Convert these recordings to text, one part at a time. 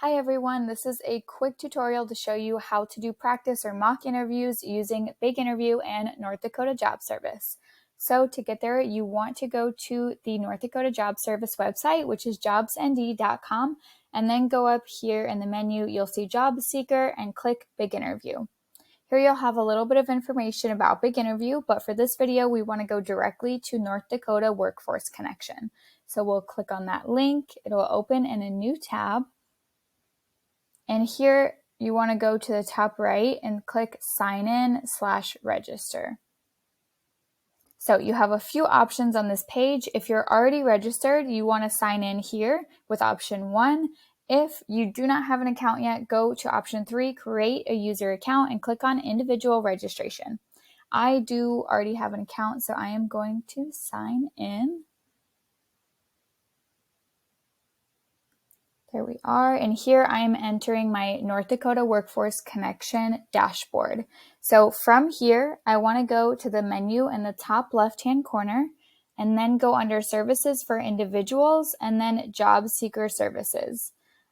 Hi everyone, this is a quick tutorial to show you how to do practice or mock interviews using Big Interview and North Dakota Job Service. So to get there, you want to go to the North Dakota Job Service website, which is jobsnd.com, and then go up here in the menu, you'll see Job Seeker and click Big Interview. Here you'll have a little bit of information about Big Interview, but for this video, we want to go directly to North Dakota Workforce Connection. So we'll click on that link. It'll open in a new tab. And here you want to go to the top right and click Sign In/Register. So you have a few options on this page. If you're already registered, you want to sign in here with option 1. If you do not have an account yet, go to option 3, create a user account, and click on individual registration. I do already have an account, so I am going to sign in. There we are, and here I am entering my North Dakota Workforce Connection dashboard. So from here, I want to go to the menu in the top left-hand corner, and then go under Services for Individuals, and then Job Seeker Services.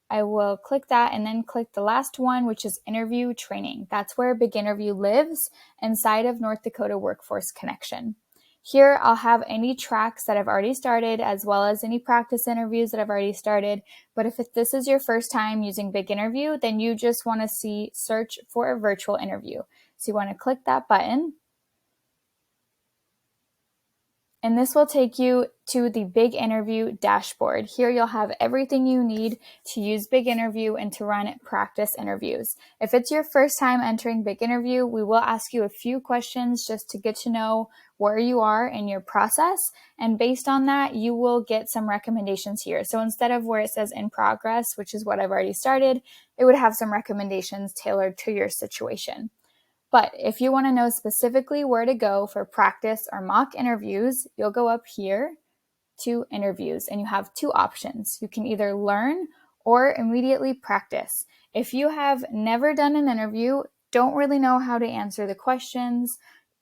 I will click that and then click the last one, which is Interview Training. That's where Big Interview lives inside of North Dakota Workforce Connection. Here I'll have any tracks that I've already started as well as any practice interviews that I've already started. But if this is your first time using Big Interview, then you just want to search for a virtual interview. So you want to click that button. And this will take you to the Big Interview dashboard. Here you'll have everything you need to use Big Interview and to run practice interviews. If it's your first time entering Big Interview, we will ask you a few questions just to get to know where you are in your process. And based on that, you will get some recommendations here. So instead of where it says in progress, which is what I've already started, it would have some recommendations tailored to your situation. But if you want to know specifically where to go for practice or mock interviews, you'll go up here to interviews and you have two options. You can either learn or immediately practice. If you have never done an interview, don't really know how to answer the questions,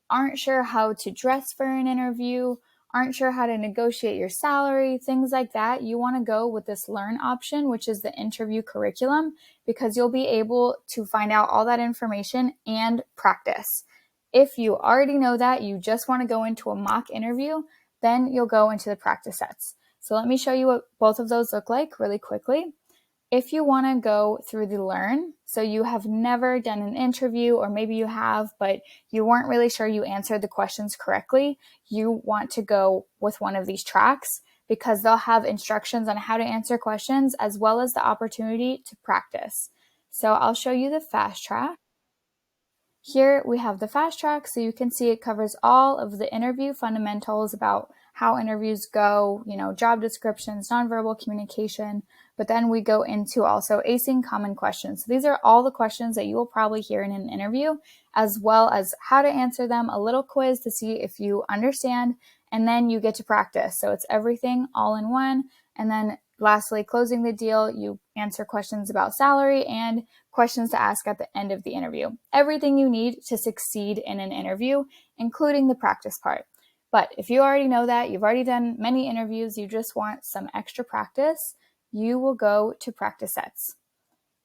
aren't sure how to dress for an interview, aren't sure how to negotiate your salary, things like that, you want to go with this learn option, which is the interview curriculum, because you'll be able to find out all that information and practice. If you already know that, you just want to go into a mock interview, then you'll go into the practice sets. So let me show you what both of those look like really quickly. If you want to go through the learn, so you have never done an interview, or maybe you have, but you weren't really sure you answered the questions correctly, you want to go with one of these tracks because they'll have instructions on how to answer questions as well as the opportunity to practice. So I'll show you the fast track. Here we have the fast track, so you can see it covers all of the interview fundamentals about how interviews go, job descriptions, nonverbal communication, but then we go into also acing common questions. So these are all the questions that you will probably hear in an interview, as well as how to answer them, a little quiz to see if you understand, and then you get to practice. So it's everything all in one. And then lastly, closing the deal, you answer questions about salary and questions to ask at the end of the interview. Everything you need to succeed in an interview, including the practice part. But if you already know that, you've already done many interviews, you just want some extra practice, you will go to practice sets.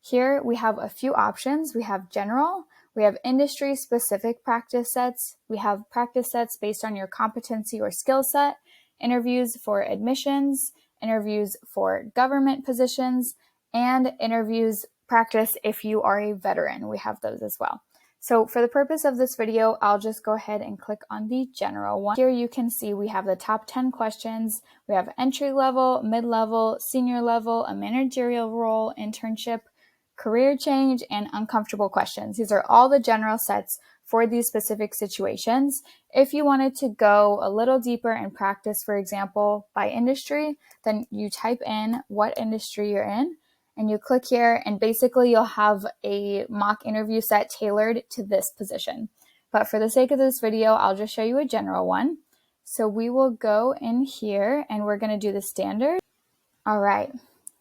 Here we have a few options. We have general, we have industry-specific practice sets, we have practice sets based on your competency or skill set, interviews for admissions, interviews for government positions, and interviews practice if you are a veteran. We have those as well. So for the purpose of this video, I'll just go ahead and click on the general one. Here you can see we have the top 10 questions. We have entry level, mid-level, senior level, a managerial role, internship, career change, and uncomfortable questions. These are all the general sets for these specific situations. If you wanted to go a little deeper and practice, for example, by industry, then you type in what industry you're in, and you click here, and basically you'll have a mock interview set tailored to this position. But for the sake of this video, I'll just show you a general one. So we will go in here and we're going to do the standard. All right.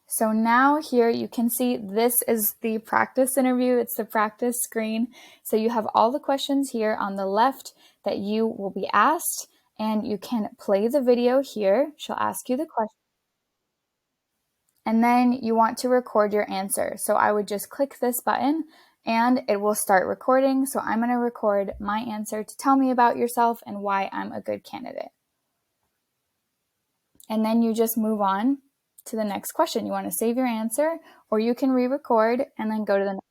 So now here you can see this is the practice interview. It's the practice screen. So you have all the questions here on the left that you will be asked, and you can play the video here. She'll ask you the question. And then you want to record your answer. So I would just click this button and it will start recording. So I'm going to record my answer to tell me about yourself and why I'm a good candidate. And then you just move on to the next question. You want to save your answer, or you can re-record and then go to the next.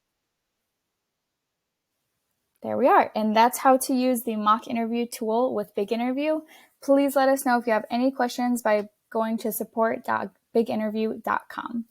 There we are. And that's how to use the mock interview tool with Big Interview. Please let us know if you have any questions by going to support.biginterview.com.